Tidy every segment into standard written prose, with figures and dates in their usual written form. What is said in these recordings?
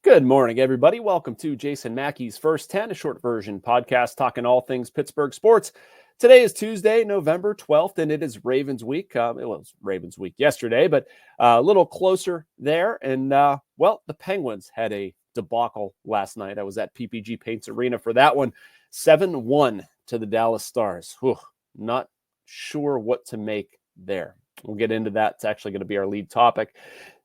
Good morning, everybody. Welcome to Jason Mackey's First 10, a short version podcast talking all things Pittsburgh sports. Today is Tuesday, November 12th, and it is Ravens week. It was Ravens week yesterday, but a little closer there. And, the Penguins had a debacle last night. I was at PPG Paints Arena for that one. 7-1 to the Dallas Stars. Whew, not sure what to make there. We'll get into that. It's actually going to be our lead topic.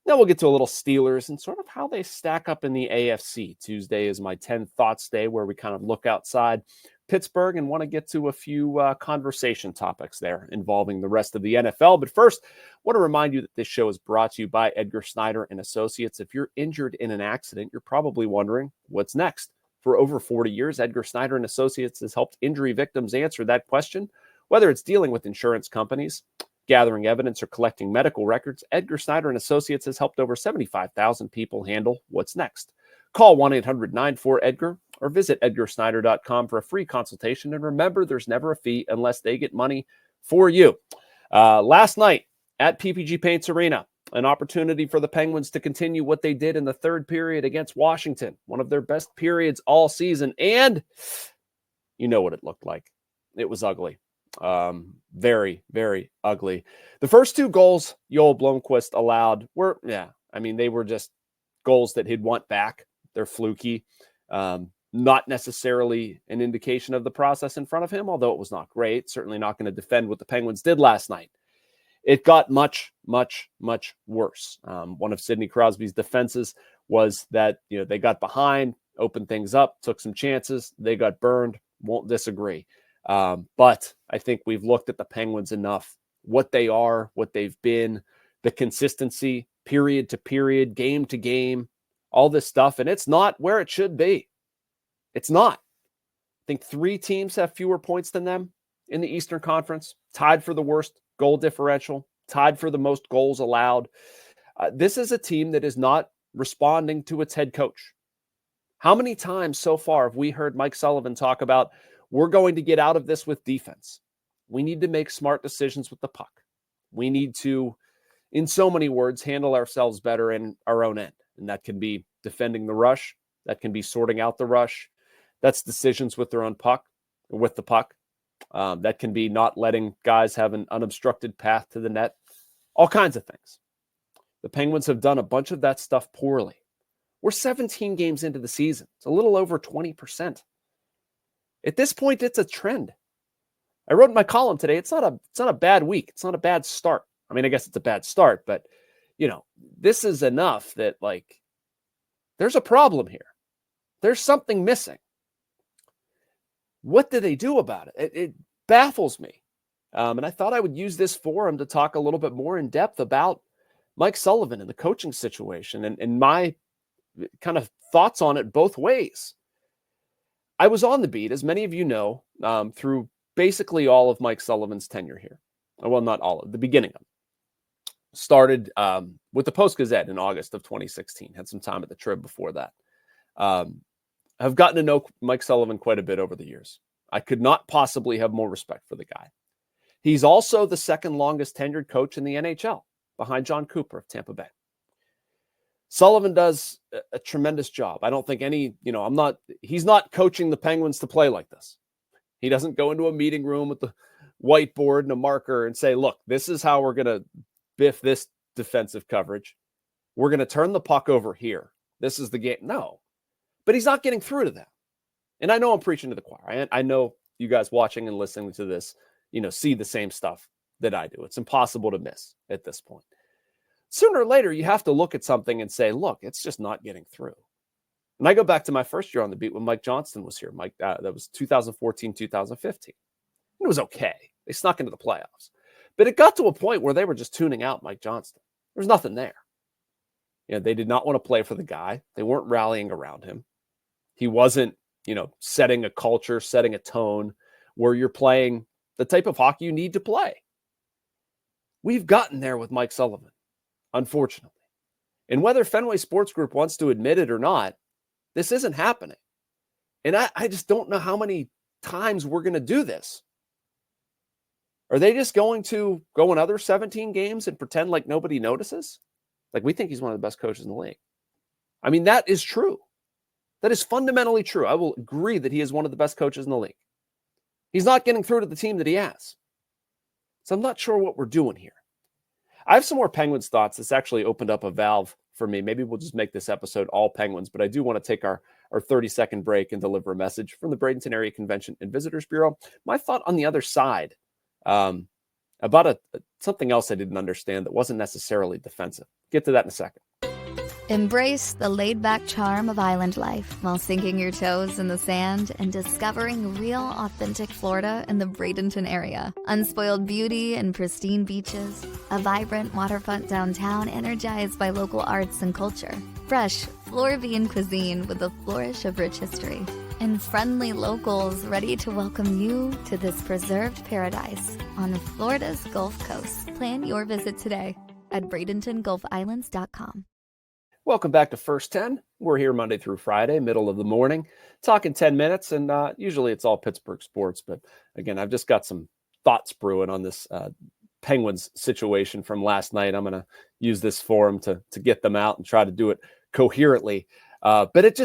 Then we'll get to a little Steelers and sort of how they stack up in the AFC. Tuesday is my 10 Thoughts Day, where we kind of look outside Pittsburgh and want to get to a few conversation topics there involving the rest of the NFL. But first, I want to remind you that this show is brought to you by Edgar Snyder and Associates. If you're injured in an accident, you're probably wondering what's next. For over 40 years, Edgar Snyder and Associates has helped injury victims answer that question. Whether it's dealing with insurance companies, gathering evidence, or collecting medical records, Edgar Snyder and Associates has helped over 75,000 people handle what's next. Call 1-800-94-EDGAR or visit edgarsnyder.com for a free consultation. And remember, there's never a fee unless they get money for you. Last night at PPG Paints Arena, an opportunity for the Penguins to continue what they did in the third period against Washington, one of their best periods all season. And you know what it looked like. It was ugly. Very, very ugly. The first two goals Joel Blomqvist allowed were, they were just goals that he'd want back. They're fluky. Not necessarily an indication of the process in front of him, although it was not great. Certainly not going to defend what the Penguins did last night. It got much, much, much worse. One of Sidney Crosby's defenses was that, they got behind, opened things up, took some chances. They got burned. Won't disagree. But I think we've looked at the Penguins enough, what they are, what they've been, the consistency, period to period, game to game, all this stuff. And it's not where it should be. It's not. I think 3 teams have fewer points than them in the Eastern Conference, tied for the worst goal differential, tied for the most goals allowed. This is a team that is not responding to its head coach. How many times so far have we heard Mike Sullivan talk about, we're going to get out of this with defense? We need to make smart decisions with the puck. We need to, in so many words, handle ourselves better in our own end. And that can be defending the rush. That can be sorting out the rush. That's decisions with their own puck, with the puck. That can be not letting guys have an unobstructed path to the net. All kinds of things. The Penguins have done a bunch of that stuff poorly. We're 17 games into the season. It's a little over 20%. At this point, it's a trend. I wrote in my column today, it's not a bad week. It's not a bad start. I mean, I guess it's a bad start, but this is enough that there's a problem here. There's something missing. What do they do about it? It baffles me. And I thought I would use this forum to talk a little bit more in depth about Mike Sullivan and the coaching situation and my kind of thoughts on it both ways. I was on the beat, as many of you know, through basically all of Mike Sullivan's tenure here. Well, not all of the beginning of it. Started with the Post-Gazette in August of 2016. Had some time at the Trib before that. I've gotten to know Mike Sullivan quite a bit over the years. I could not possibly have more respect for the guy. He's also the second longest tenured coach in the NHL, behind John Cooper of Tampa Bay. Sullivan does a tremendous job. I don't think he's not coaching the Penguins to play like this. He doesn't go into a meeting room with the whiteboard and a marker and say, look, this is how we're going to biff this defensive coverage. We're going to turn the puck over here. This is the game. No, but he's not getting through to them. And I know I'm preaching to the choir. I know you guys watching and listening to this, see the same stuff that I do. It's impossible to miss at this point. Sooner or later, you have to look at something and say, look, it's just not getting through. And I go back to my first year on the beat when Mike Johnston was here. That was 2014, 2015. It was okay. They snuck into the playoffs. But it got to a point where they were just tuning out Mike Johnston. There was nothing there. They did not want to play for the guy. They weren't rallying around him. He wasn't, setting a culture, setting a tone where you're playing the type of hockey you need to play. We've gotten there with Mike Sullivan, unfortunately. And whether Fenway Sports Group wants to admit it or not, this isn't happening. And I just don't know how many times we're going to do this. Are they just going to go another 17 games and pretend like nobody notices? Like, we think he's one of the best coaches in the league. I mean, that is true. That is fundamentally true. I will agree that he is one of the best coaches in the league. He's not getting through to the team that he has. So I'm not sure what we're doing here. I have some more Penguins thoughts. This actually opened up a valve for me. Maybe we'll just make this episode all Penguins, but I do want to take our 30-second break and deliver a message from the Bradenton Area Convention and Visitors Bureau. My thought on the other side about something else I didn't understand that wasn't necessarily defensive. Get to that in a second. Embrace the laid-back charm of island life while sinking your toes in the sand and discovering real, authentic Florida in the Bradenton area. Unspoiled beauty and pristine beaches, a vibrant waterfront downtown energized by local arts and culture, fresh Floridian cuisine with a flourish of rich history, and friendly locals ready to welcome you to this preserved paradise on Florida's Gulf Coast. Plan your visit today at BradentonGulfIslands.com. Welcome back to First 10. We're here Monday through Friday, middle of the morning, talking 10 minutes, and usually it's all Pittsburgh sports. But again, I've just got some thoughts brewing on this Penguins situation from last night. I'm going to use this forum to get them out and try to do it coherently. But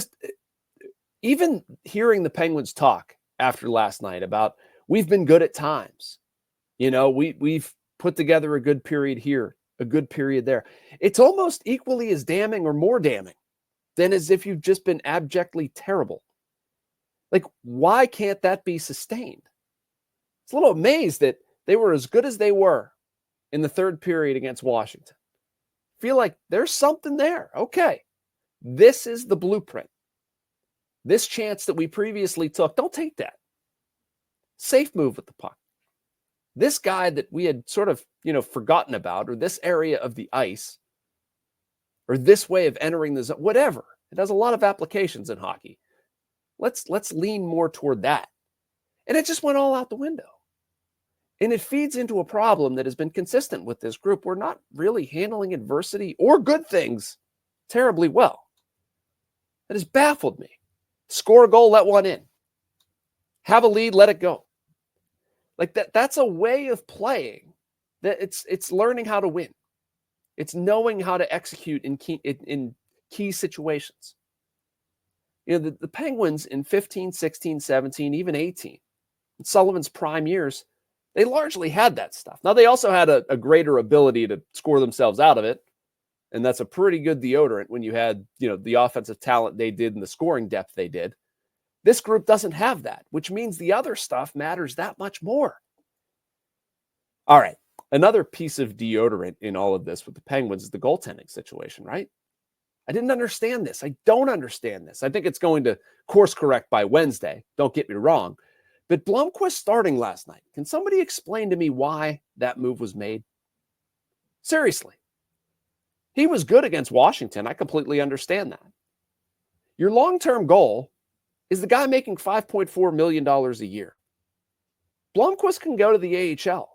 even hearing the Penguins talk after last night about we've been good at times, we've put together a good period here, a good period there. It's almost equally as damning or more damning than as if you've just been abjectly terrible. Like, why can't that be sustained? It's a little amazed that they were as good as they were in the third period against Washington. Feel like there's something there. Okay, this is the blueprint. This chance that we previously took, don't take that. Safe move with the puck. This guy that we had sort of, forgotten about, or this area of the ice, or this way of entering the zone, whatever. It has a lot of applications in hockey. Let's lean more toward that. And it just went all out the window. And it feeds into a problem that has been consistent with this group. We're not really handling adversity or good things terribly well. That has baffled me. Score a goal, let one in. Have a lead, let it go. Like that's a way of playing that it's learning how to win. It's knowing how to execute in key situations. The Penguins in 15, 16, 17, even 18, in Sullivan's prime years, they largely had that stuff. Now, they also had a greater ability to score themselves out of it. And that's a pretty good deodorant when you had, the offensive talent they did and the scoring depth they did. This group doesn't have that, which means the other stuff matters that much more. All right. Another piece of deodorant in all of this with the Penguins is the goaltending situation, right? I didn't understand this. I don't understand this. I think it's going to course correct by Wednesday. Don't get me wrong. But Blomqvist starting last night. Can somebody explain to me why that move was made? Seriously. He was good against Washington. I completely understand that. Your long-term goal is the guy making $5.4 million a year. Blomqvist can go to the AHL.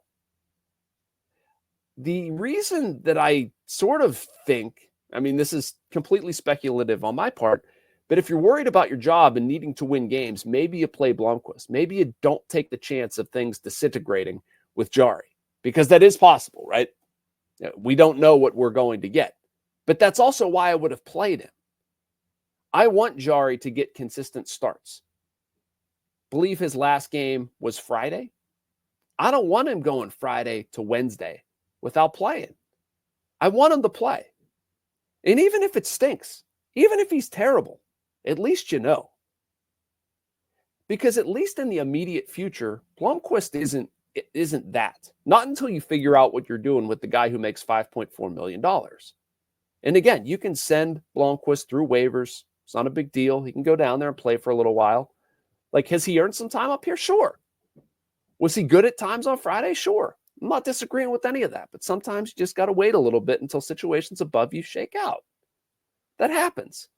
The reason that I sort of think, this is completely speculative on my part, but if you're worried about your job and needing to win games, maybe you play Blomqvist. Maybe you don't take the chance of things disintegrating with Jarry, because that is possible, right? We don't know what we're going to get. But that's also why I would have played him. I want Jarry to get consistent starts. Believe his last game was Friday. I don't want him going Friday to Wednesday without playing. I want him to play. And even if it stinks, even if he's terrible, at least you know. Because at least in the immediate future, Blomqvist isn't that. Not until you figure out what you're doing with the guy who makes $5.4 million. And again, you can send Blomqvist through waivers. It's not a big deal. He can go down there and play for a little while. Like, has he earned some time up here? Sure. Was he good at times on Friday? Sure. I'm not disagreeing with any of that, but sometimes you just got to wait a little bit until situations above you shake out. That happens.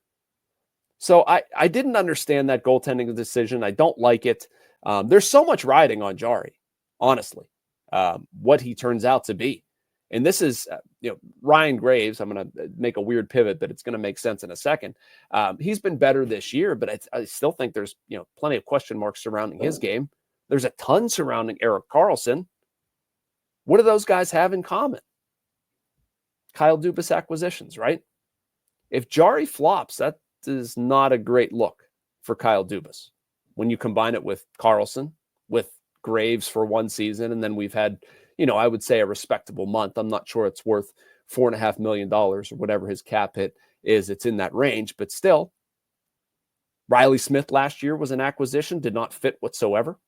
So I didn't understand that goaltending decision. I don't like it. There's so much riding on Jarry, honestly, what he turns out to be. And this is, Ryan Graves. I'm going to make a weird pivot, but it's going to make sense in a second. He's been better this year, but I still think there's, plenty of question marks surrounding his game. There's a ton surrounding Erik Karlsson. What do those guys have in common? Kyle Dubas acquisitions, right? If Jarry flops, that is not a great look for Kyle Dubas. When you combine it with Karlsson, with Graves for one season, and then we've had, I would say a respectable month. I'm not sure it's worth $4.5 million or whatever his cap hit is. It's in that range, but still, Riley Smith last year was an acquisition, did not fit whatsoever.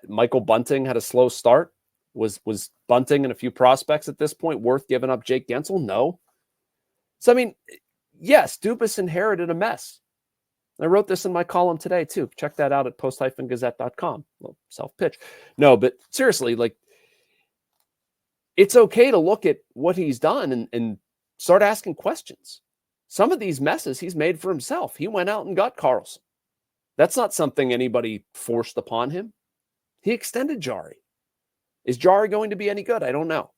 Michael Bunting had a slow start. Was Bunting and a few prospects at this point worth giving up Jake Gensel? No. So, yes, Dubas inherited a mess. I wrote this in my column today, too. Check that out at post-gazette.com. Well, self-pitch. No, but seriously, it's okay to look at what he's done and start asking questions. Some of these messes he's made for himself. He went out and got Karlsson. That's not something anybody forced upon him. He extended Jarry. Is Jarry going to be any good? I don't know.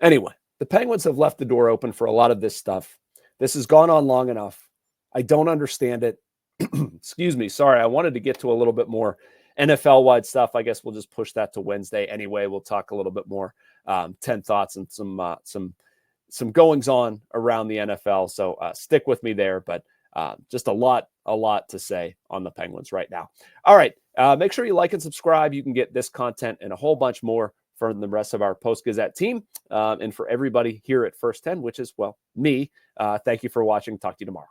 Anyway, the Penguins have left the door open for a lot of this stuff. This has gone on long enough. I don't understand it. Excuse me. Sorry. I wanted to get to a little bit more NFL-wide stuff. I guess we'll just push that to Wednesday. Anyway, we'll talk a little bit more 10 thoughts and some goings on around the NFL. So stick with me there, but just a lot to say on the Penguins right now. All right. Make sure you like and subscribe. You can get this content and a whole bunch more from the rest of our Post-Gazette team. And for everybody here at First 10, which is, me, thank you for watching. Talk to you tomorrow.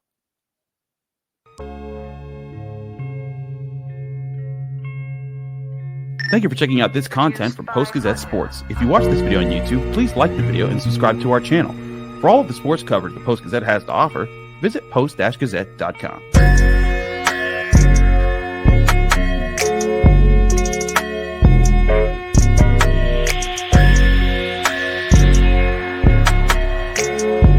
Thank you for checking out this content from Post-Gazette Sports. If you watch this video on YouTube, please like the video and subscribe to our channel. For all of the sports coverage the Post-Gazette has to offer, visit post-gazette.com.